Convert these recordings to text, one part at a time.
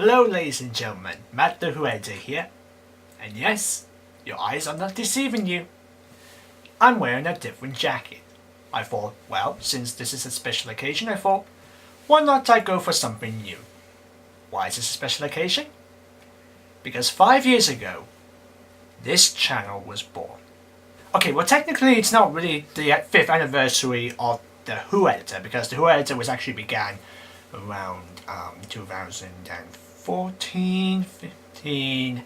Hello ladies and gentlemen, Matt the Who Editor here. And yes, your eyes are not deceiving you. I'm wearing a different jacket. I thought, well, since this is a special occasion, I thought, why not I go for something new? Why is this a special occasion? Because 5 years ago, this channel was born. Okay, well technically it's not really the 5th anniversary of the Who Editor, because the Who Editor was actually began around 2014, 15,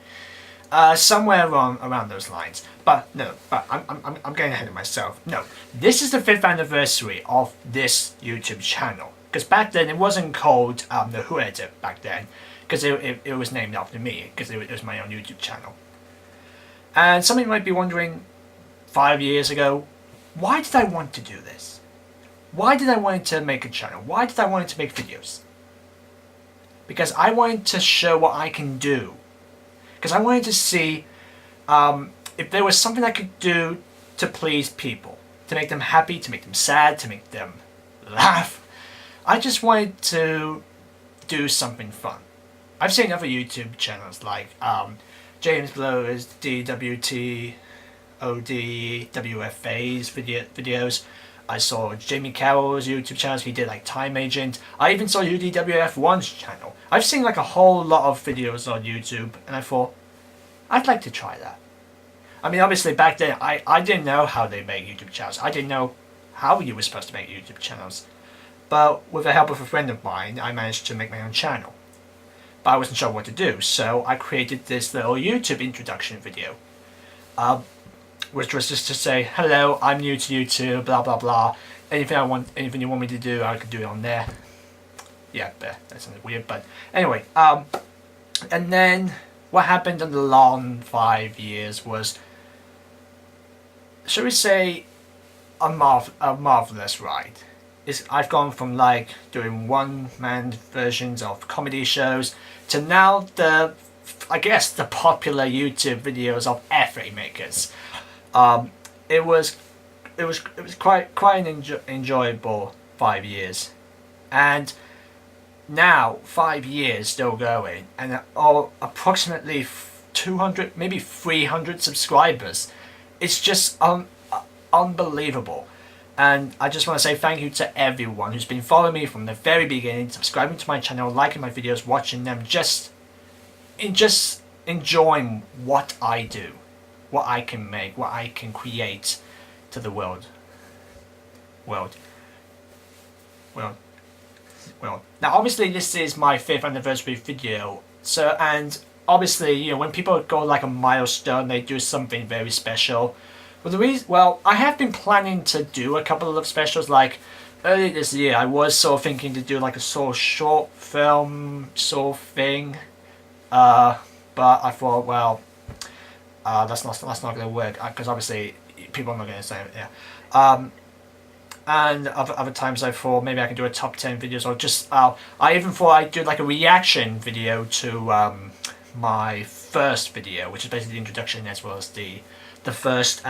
somewhere around those lines. But no, I'm getting ahead of myself. No, this is the 5th anniversary of this YouTube channel. Because back then it wasn't called the Who Editor back then, because it was named after me, because it was my own YouTube channel. And some of you might be wondering, 5 years ago, why did I want to do this? Why did I want to make a channel? Why did I want to make videos? Because I wanted to show what I can do. Because I wanted to see if there was something I could do to please people. To make them happy, to make them sad, to make them laugh. I just wanted to do something fun. I've seen other YouTube channels like James Blower's DWT, OD, WFA's videos. I saw Jamie Carroll's YouTube channels, he did like Time Agent. I even saw UDWF1's channel. I've seen like a whole lot of videos on YouTube, and I thought, I'd like to try that. I mean, obviously back then, I didn't know how they make YouTube channels. I didn't know how you were supposed to make YouTube channels. But with the help of a friend of mine, I managed to make my own channel. But I wasn't sure what to do, so I created this little YouTube introduction video. Which was just to say, hello, I'm new to YouTube, blah blah blah. Anything you want me to do, I could do it on there. Yeah, that sounds weird, but anyway. And then what happened in the long 5 years was, shall we say, a marvelous ride. I've gone from like doing one-man versions of comedy shows to now I guess the popular YouTube videos of effort makers. It was quite an enjoyable 5 years, and now 5 years still going, and approximately 200, maybe 300 subscribers. It's just unbelievable. And I just want to say thank you to everyone who's been following me from the very beginning, subscribing to my channel, liking my videos, watching them, just enjoying what I do, what I can make, what I can create to the world. Now obviously this is my 5th anniversary video, so, and obviously, you know, when people go like a milestone, they do something very special. Well, I have been planning to do a couple of specials. Like earlier this year, I was sort of thinking to do like a sort of short film sort of thing, but I thought, well, that's not going to work, because obviously people are not going to say it. Yeah. And other times I thought maybe I can do a top 10 videos, or just I even thought I'd do like a reaction video to my first video, which is basically the introduction as well as the first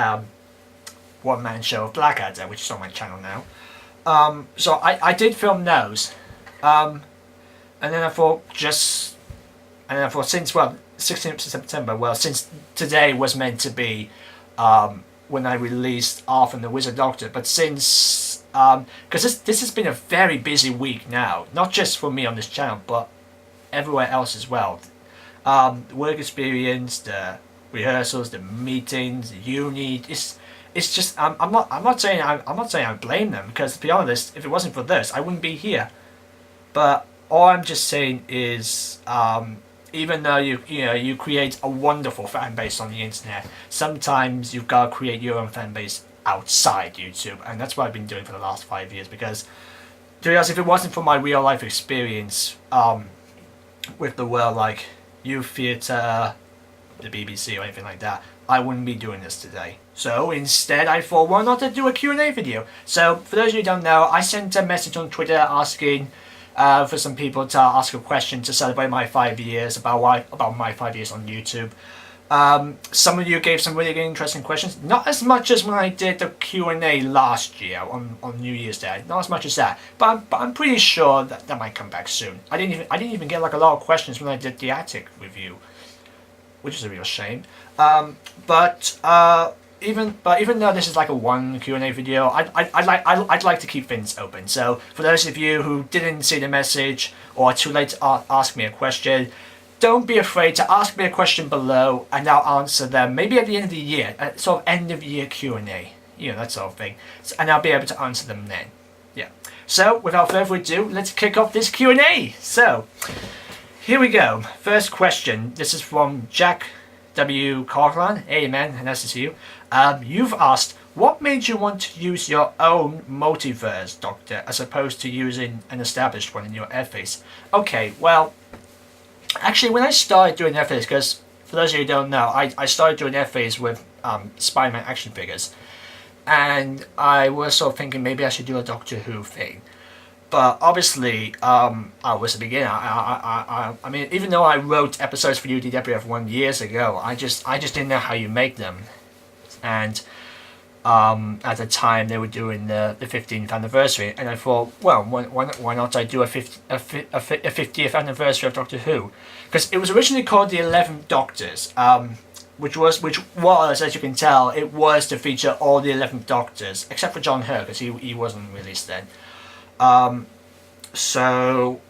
one-man show of Blackadder, which is on my channel now. So I did film those, and then I thought since, well, 16th of September, well, since today was meant to be when I released Arthur and the Wizard Doctor, but since because this has been a very busy week now, not just for me on this channel but everywhere else as well. The work experience, the rehearsals, the meetings, the uni. It's just I'm not saying I blame them, because to be honest, if it wasn't for this, I wouldn't be here. But all I'm just saying is, even though you create a wonderful fan base on the internet, sometimes you've got to create your own fan base outside YouTube, and that's what I've been doing for the last 5 years. Because to be honest, if it wasn't for my real life experience with the world, like youth theatre, the BBC or anything like that, I wouldn't be doing this today. So instead I thought, why not to do a Q&A video? So for those of you who don't know, I sent a message on Twitter asking for some people to ask a question to celebrate my 5 years, about my 5 years on YouTube. Some of you gave some really good, interesting questions. Not as much as when I did the Q&A last year on New Year's Day. Not as much as that. But I'm pretty sure that might come back soon. I didn't even get like a lot of questions when I did the Attic review, which is a real shame. Even though this is like a one Q&A video, I'd like to keep things open. So for those of you who didn't see the message or are too late to ask me a question, don't be afraid to ask me a question below, and I'll answer them maybe at the end of the year, sort of end of year Q&A, that sort of thing, and I'll be able to answer them then. Yeah. So without further ado, let's kick off this Q&A. So here we go. First question. This is from Jack W. Carlin. Hey man, nice to see you. You've asked, what made you want to use your own Multiverse Doctor as opposed to using an established one in your essays? Okay, well, actually, when I started doing essays, because for those of you who don't know, I started doing essays with Spider-Man action figures, and I was sort of thinking maybe I should do a Doctor Who thing. But obviously, I was a beginner. I mean, even though I wrote episodes for UDWF1 years ago, I just didn't know how you make them. And at the time, they were doing the 15th anniversary, and I thought, well, why not I do a 50th anniversary of Doctor Who? Because it was originally called the 11th Doctors, which was, as you can tell, it was to feature all the 11th Doctors, except for John Hurt, because he wasn't released then. So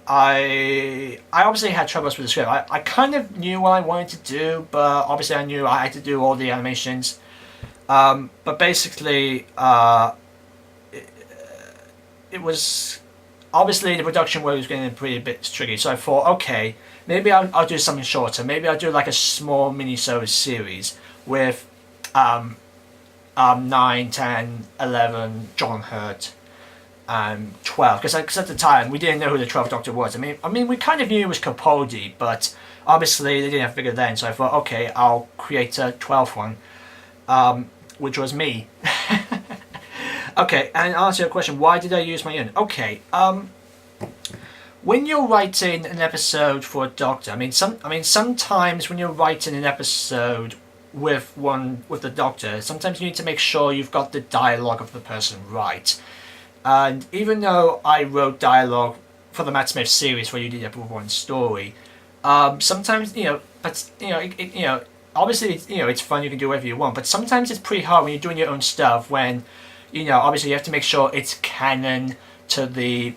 I obviously had troubles with the script. I kind of knew what I wanted to do, but obviously I knew I had to do all the animations. But basically, it was obviously the production work was getting pretty bit tricky. So I thought, okay, maybe I'll do something shorter. Maybe I'll do like a small mini-sode series with 9, 10, 11, John Hurt, 12, because at the time we didn't know who the 12th Doctor was. I mean, we kind of knew it was Capaldi, but obviously they didn't have figure then. So I thought, okay, I'll create a 12th one, which was me. Okay, and answer your question, why did I use my own? Okay, when you're writing an episode for a Doctor, sometimes when you're writing an episode with the Doctor, sometimes you need to make sure you've got the dialogue of the person right. And even though I wrote dialogue for the Matt Smith series for UDW1 story, sometimes obviously it's fun, you can do whatever you want, but sometimes it's pretty hard when you're doing your own stuff. When obviously you have to make sure it's canon to the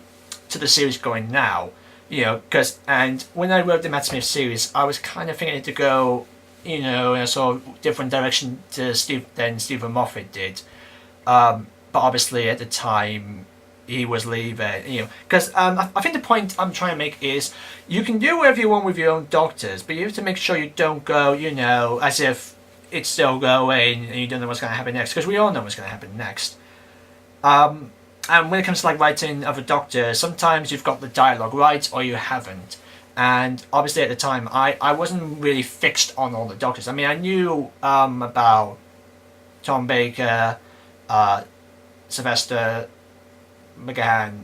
series going now. And when I wrote the Matt Smith series, I was kind of thinking to go in a sort of different direction than Stephen Moffat did. But obviously at the time he was leaving, because I think the point I'm trying to make is you can do whatever you want with your own Doctors, but you have to make sure you don't go, as if it's still going and you don't know what's going to happen next, because we all know what's going to happen next. And when it comes to like writing of a Doctor, sometimes you've got the dialogue right or you haven't. And obviously at the time I wasn't really fixed on all the Doctors. I mean, I knew about Tom Baker, Sylvester, McGann,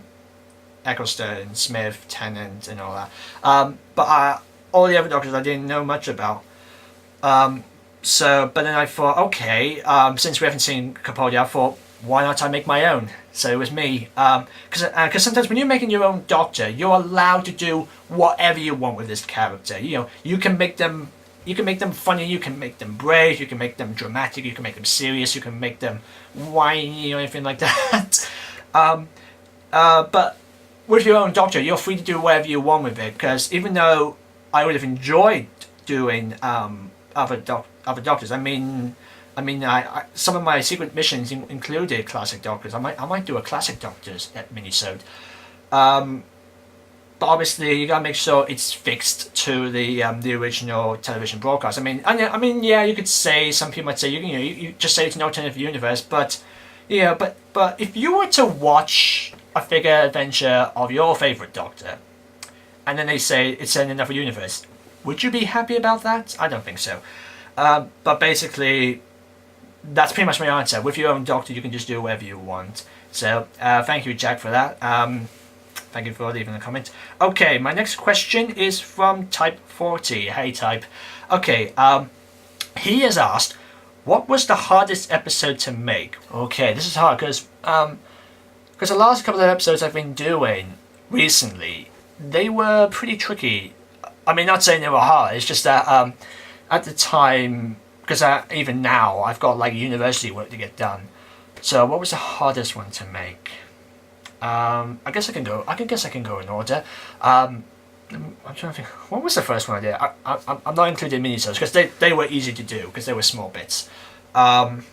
Eccleston, Smith, Tennant, and all that. But all the other Doctors I didn't know much about. But then I thought, okay, since we haven't seen Capaldi, I thought, why not I make my own? So it was me. Because sometimes when you're making your own Doctor, you're allowed to do whatever you want with this character. You can make them funny, you can make them brave, you can make them dramatic, you can make them serious, you can make them whiny or anything like that. But with your own Doctor, you're free to do whatever you want with it, because even though I would have enjoyed doing other Doctors, some of my secret missions included classic Doctors. I might do a classic Doctors minisode. But obviously you gotta make sure it's fixed to the original television broadcast. Yeah, you could say, some people might say you just say it's an alternative universe, but but if you were to watch a figure adventure of your favorite Doctor, and then they say it's in another universe, would you be happy about that? I don't think so. But basically, that's pretty much my answer. With your own Doctor, you can just do whatever you want. So thank you, Jack, for that. Thank you for leaving a comment. Okay, my next question is from Type 40. Hey, Type. Okay, He has asked, what was the hardest episode to make? Okay, this is hard because the last couple of episodes I've been doing recently, they were pretty tricky. I mean, not saying they were hard, it's just that at the time, because even now, I've got like university work to get done. So what was the hardest one to make? I guess I can go in order. I'm trying to think. What was the first one I did? I'm not including minisodes because they were easy to do because they were small bits. Moment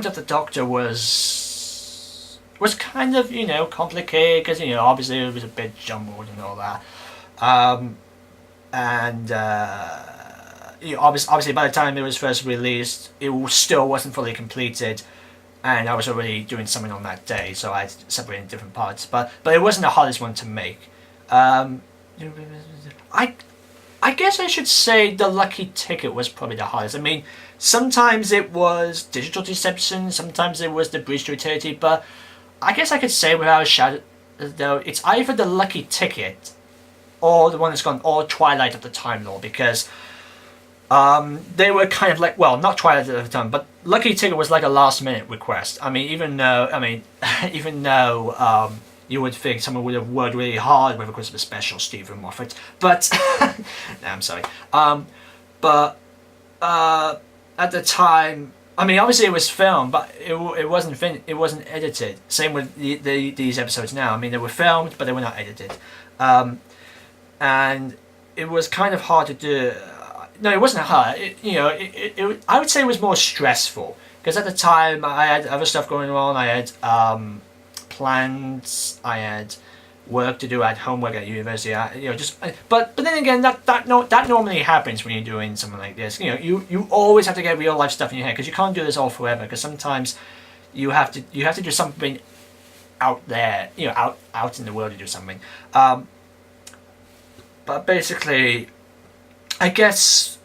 of the Doctor was kind of complicated because obviously it was a bit jumbled and all that. Obviously by the time it was first released, it still wasn't fully completed. And I was already doing something on that day, so I had separated in different parts. But it wasn't the hardest one to make. I guess I should say the Lucky Ticket was probably the hardest. I mean, sometimes it was Digital Deception, sometimes it was the Bridge to Eternity, but I guess I could say without a shadow, though, it's either the Lucky Ticket or the one that's gone all Twilight of the Time Lord, because they were kind of like, well, not Twilight at the time, but Lucky Ticket was like a last minute request. I mean, even though you would think someone would have worked really hard with a Christmas special, Stephen Moffat, but no, I'm sorry. But at the time, I mean, obviously it was filmed, but it wasn't it wasn't edited. Same with these episodes now. I mean, they were filmed, but they were not edited, and it was kind of hard to do. No, it wasn't hard. I would say it was more stressful because at the time I had other stuff going on. I had plans. I had work to do. I had homework at university. But then again, that normally happens when you're doing something like this. You always have to get real life stuff in your head because you can't do this all forever. Because sometimes you have to do something out there. Out in the world to do something. But basically, I guess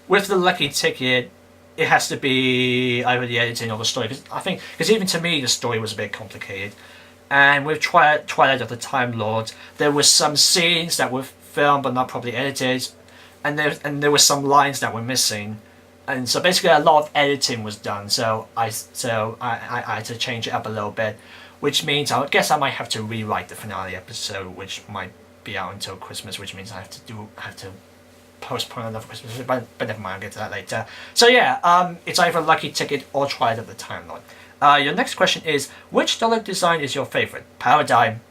with the Lucky Ticket, it has to be either the editing or the story. Because even to me, the story was a bit complicated. And with Twilight of the Time Lord, there were some scenes that were filmed but not properly edited, and there were some lines that were missing, and so basically a lot of editing was done. So I had to change it up a little bit, which means I guess I might have to rewrite the finale episode, which might be out until Christmas, which means I have to postpone another Christmas, but never mind, I'll get to that later. So yeah, it's either Lucky Ticket or Twilight of the Time Lord. Your next question is, which Dalek design is your favourite? Paradigm.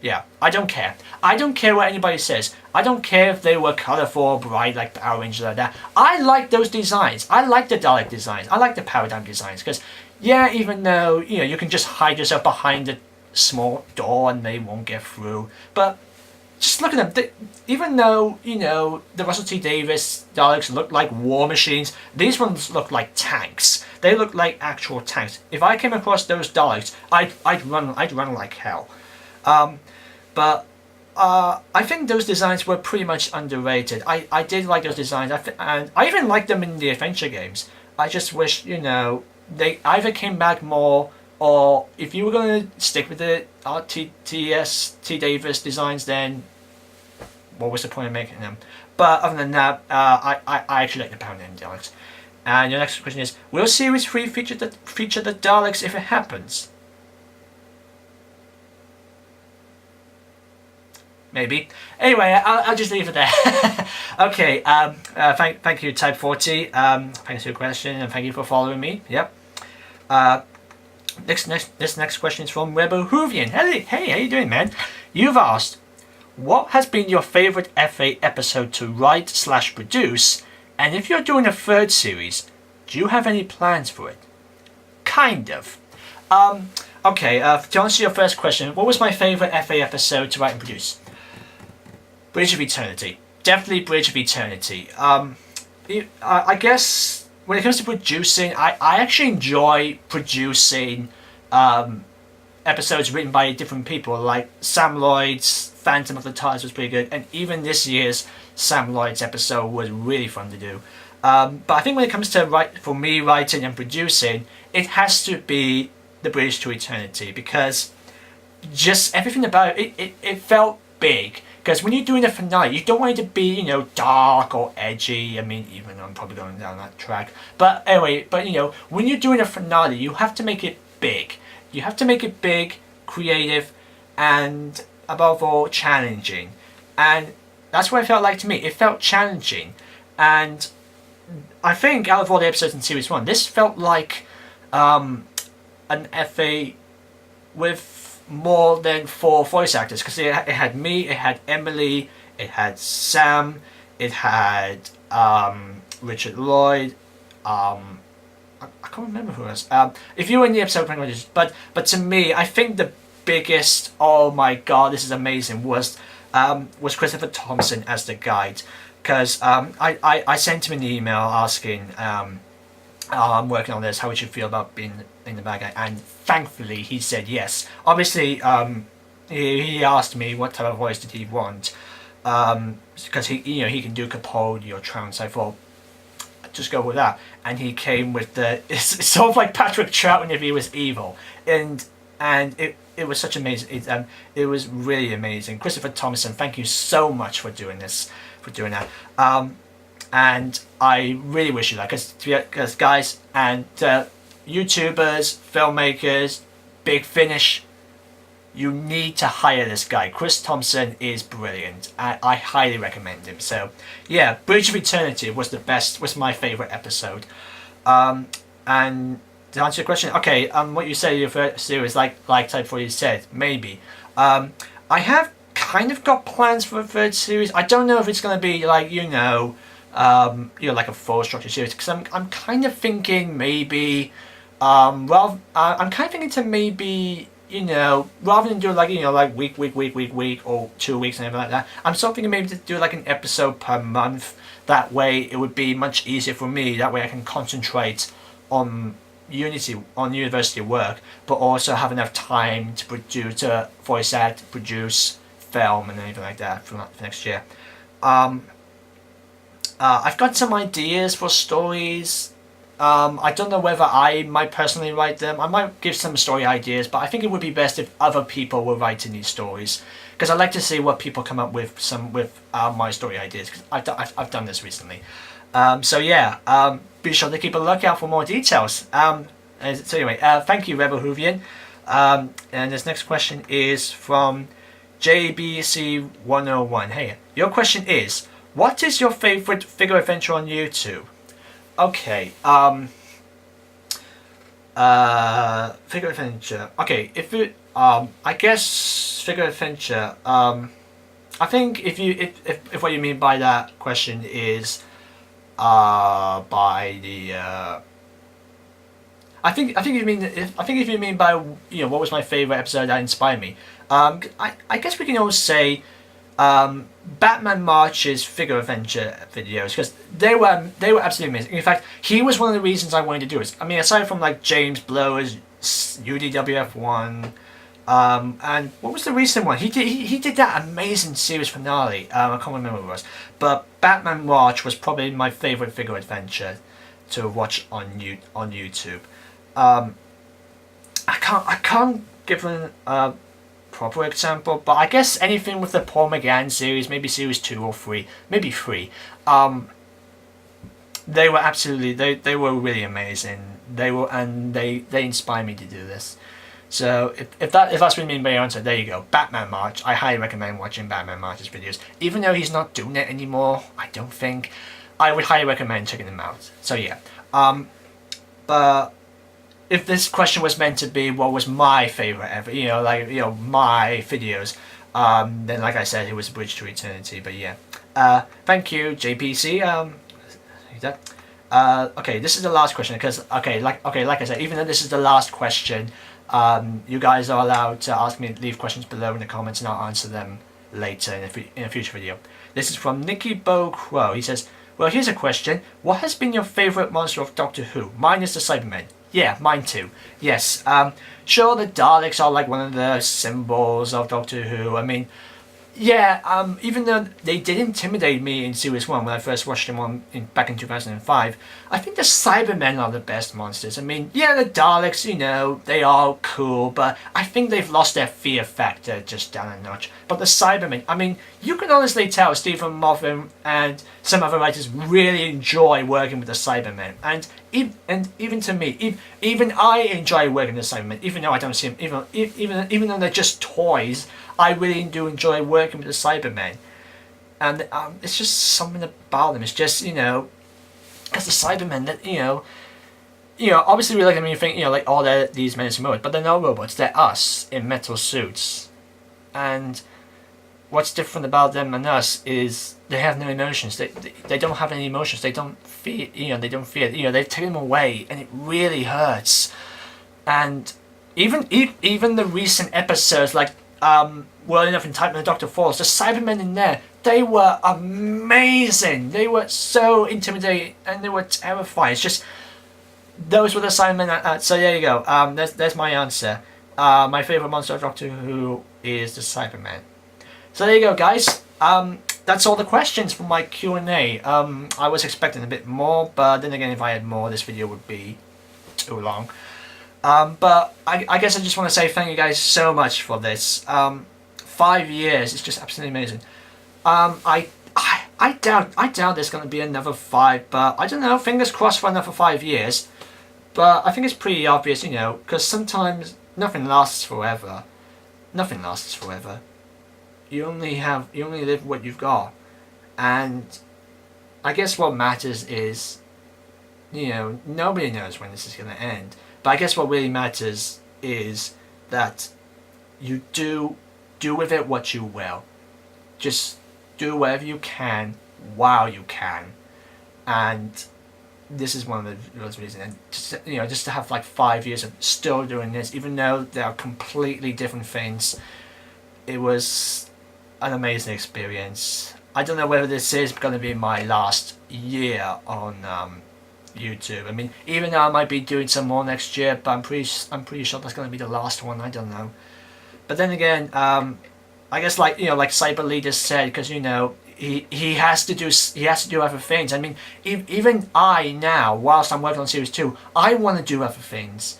Yeah, I don't care. I don't care what anybody says. I don't care if they were colourful or bright like Power Rangers like that. I like those designs. I like the Dalek designs. I like the Paradigm designs because, yeah, even though you can just hide yourself behind a small door and they won't get through, but just look at them. Even though, the Russell T Davies Daleks look like war machines, these ones look like tanks. They look like actual tanks. If I came across those Daleks, I'd run like hell. But I think those designs were pretty much underrated. I did like those designs, and I even liked them in the adventure games. I just wish, they either came back more, or if you were going to stick with the T Davis designs, then what was the point of making them? But other than that, I actually like the Power Name Daleks. And your next question is, will Series 3 feature the Daleks if it happens? Maybe. Anyway, I'll just leave it there. Okay, thank you, Type 40. Thanks for your question, and thank you for following me. Yep. This next question is from Rebel Hoovian. Hey, how you doing, man? You've asked, what has been your favourite FA episode to write/produce, and if you're doing a third series, do you have any plans for it? Kind of. Okay, to answer your first question, what was my favourite FA episode to write and produce? Bridge of Eternity. Definitely Bridge of Eternity. I guess when it comes to producing, I actually enjoy producing episodes written by different people, like Sam Lloyd's Phantom of the TARDIS was pretty good, and even this year's Sam Lloyd's episode was really fun to do. But I think when it comes to writing and producing, it has to be The Bridge to Eternity, because just everything about it felt big. Because when you're doing a finale, you don't want it to be, you know, dark or edgy. I mean, even though I'm probably going down that track. But anyway, you know, when you're doing a finale, you have to make it big. You have to make it big, creative, and above all, challenging. And that's what it felt like to me. It felt challenging. And I think out of all the episodes in Series 1, this felt like an FA with more than 4 voice actors, because it had me, it had Emily, it had Sam, it had Richard Lloyd, I can't remember who else. If you were in the episode, but to me, I think the biggest, oh my god, this is amazing, was Christopher Thompson as the guide, because I sent him an email asking, I'm working on this, how would you feel about being in the bad guy? And thankfully he said yes. Obviously he asked me what type of voice did he want, because he can do Capaldi or Trounce. I thought, just go with that, and he came with the, it's sort of like Patrick Troughton if he was evil, and it was such amazing. It was really amazing. Christopher Thompson, thank you so much for doing this, that. And I really wish you luck, because guys, and YouTubers, filmmakers, Big Finish, you need to hire this guy. Chris Thompson is brilliant. I highly recommend him. So yeah, Bridge of Eternity was my favourite episode. And to answer your question, okay, what you say your first series, like Type 4 you said, maybe. I have kind of got plans for a third series. I don't know if it's going to be like, you know, like a full structured series, because I'm kind of thinking maybe, I'm kind of thinking to maybe, you know, rather than do like, you know, like week or 2 weeks and everything like that, I'm sort of thinking maybe to do like an episode per month. That way it would be much easier for me. That way I can concentrate on university work, but also have enough time to produce, voice act, produce, film, and anything like that for next year. I've got some ideas for stories. I don't know whether I might personally write them. I might give some story ideas, but I think it would be best if other people were writing these stories, because I like to see what people come up with my story ideas, because I've done this recently. So yeah, be sure to keep a lookout for more details. So anyway, thank you, Rebel Hoovian. And this next question is from JBC101. Hey, your question is, what is your favorite figure adventure on YouTube? Okay, figure adventure. Okay, if it, I guess figure adventure. I think if what you mean by that question is, by the, I think if you mean by, you know, what was my favorite episode that inspired me. I guess we can always say, Batman March's figure adventure videos, because they were absolutely amazing. In fact, he was one of the reasons I wanted to do it. I mean, aside from like James Blower's UDWF1, and what was the recent one? He did that amazing series finale. I can't remember what it was, but Batman March was probably my favorite figure adventure to watch on YouTube. I can't give an proper example, but I guess anything with the Paul McGann series, maybe series 2 or 3, maybe 3. They were absolutely, they were really amazing. They inspired me to do this. So if that's what you mean by your answer, there you go. Batman March. I highly recommend watching Batman March's videos. Even though he's not doing it anymore, I don't think, I would highly recommend checking them out. So yeah. But if this question was meant to be what was my favorite ever, you know, like, you know, my videos, then like I said, it was Bridge to Eternity. But yeah, thank you, JPC. Okay, this is the last question, because like I said, even though this is the last question, you guys are allowed to ask me, leave questions below in the comments, and I'll answer them later in a future video. This is from Nicky Bo Crow. He says, well, here's a question. What has been your favorite monster of Doctor Who? Mine is the Cybermen. Yeah, mine too. Yes. Sure, the Daleks are like one of the symbols of Doctor Who. I mean, yeah, even though they did intimidate me in Series 1 when I first watched them back in 2005, I think the Cybermen are the best monsters. I mean, yeah, the Daleks, you know, they are cool, but I think they've lost their fear factor just down a notch. But the Cybermen, I mean, you can honestly tell Stephen Moffat and some other writers really enjoy working with the Cybermen. And even to me, even I enjoy working with the Cybermen, even though I don't see them, even though they're just toys, I really do enjoy working with the Cybermen. And it's just something about them. It's just, you know, because the Cybermen, that you know, obviously we look at them and you think, you know, like, oh, they're these menacing robots, but they're not robots. They're us in metal suits. And what's different about them and us is they have no emotions. They don't have any emotions. They don't feel, you know, they don't feel. You know, they've taken them away, and it really hurts. And even the recent episodes, like Well Enough in Time when the Doctor Falls, the Cybermen in there, they were amazing. They were so intimidating and they were terrifying. It's just, those were the Cybermen. So there you go. There's my answer. My favourite monster of Doctor Who is the Cybermen. So there you go, guys. That's all the questions for my Q&A. I was expecting a bit more, but then again, if I had more, this video would be too long. But I guess I just want to say thank you guys so much for this. 5 years, it's just absolutely amazing. I doubt there's going to be another 5, but I don't know, fingers crossed for another 5 years. But I think it's pretty obvious, you know, because sometimes nothing lasts forever. Nothing lasts forever. You only live what you've got. And I guess what matters is, you know, nobody knows when this is going to end. But I guess what really matters is that you do with it what you will. Just do whatever you can while you can. And this is one of those reasons. And just, you know, just to have like 5 years of still doing this, even though they are completely different things, it was an amazing experience. I don't know whether this is going to be my last year on YouTube. I mean, even though I might be doing some more next year, but I'm pretty sure that's going to be the last one. I don't know. But then again, I guess, like, you know, like Cyber Leader said, because, you know, he has to do other things. I mean, even I now, whilst I'm working on Series 2, I want to do other things,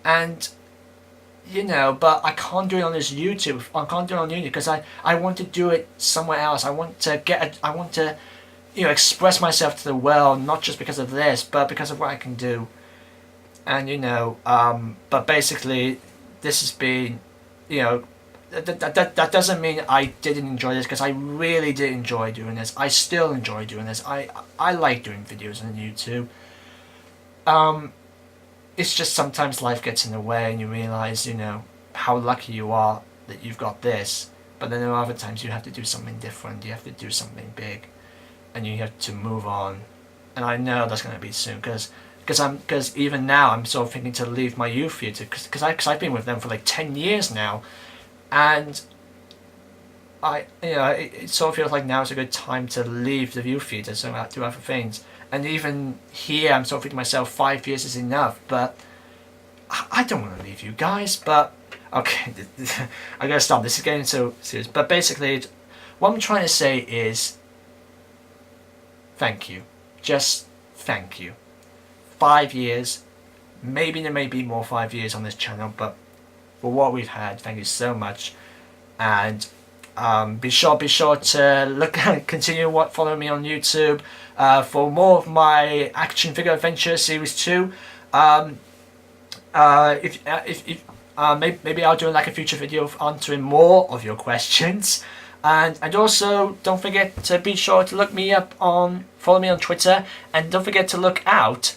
and you know, but I can't do it on this YouTube. I can't do it on YouTube because I want to do it somewhere else. I want to you know, express myself to the world, not just because of this, but because of what I can do. And you know, but basically, this has been, you know, that doesn't mean I didn't enjoy this, because I really did enjoy doing this. I still enjoy doing this. I like doing videos on YouTube. It's just sometimes life gets in the way and you realise, you know, how lucky you are that you've got this. But then there are other times you have to do something different. You have to do something big, and you have to move on. And I know that's going to be soon, because even now I'm sort of thinking to leave my youth theatre, because I've been with them for like 10 years now, and it sort of feels like now is a good time to leave the youth theatre, so I do other things. And even here I'm sort of thinking to myself, 5 years is enough, but I don't want to leave you guys. But okay, I gotta stop, this is getting so serious. But basically, what I'm trying to say is thank you. Just thank you. 5 years, maybe there may be more 5 years on this channel, but for what we've had, thank you so much. And be sure to continue following me on YouTube for more of my action figure adventure series 2. Maybe I'll do like a future video of answering more of your questions. And also, don't forget to be sure to follow me on Twitter, and don't forget to look out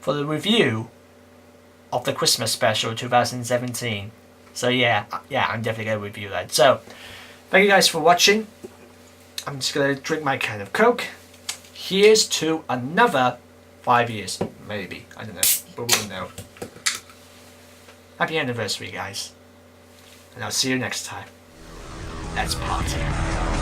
for the review of the Christmas special 2017. So yeah, I'm definitely going to review that. So, thank you guys for watching. I'm just going to drink my can of Coke. Here's to another 5 years, maybe. I don't know, but we'll know. Happy anniversary, guys. And I'll see you next time. Let's party.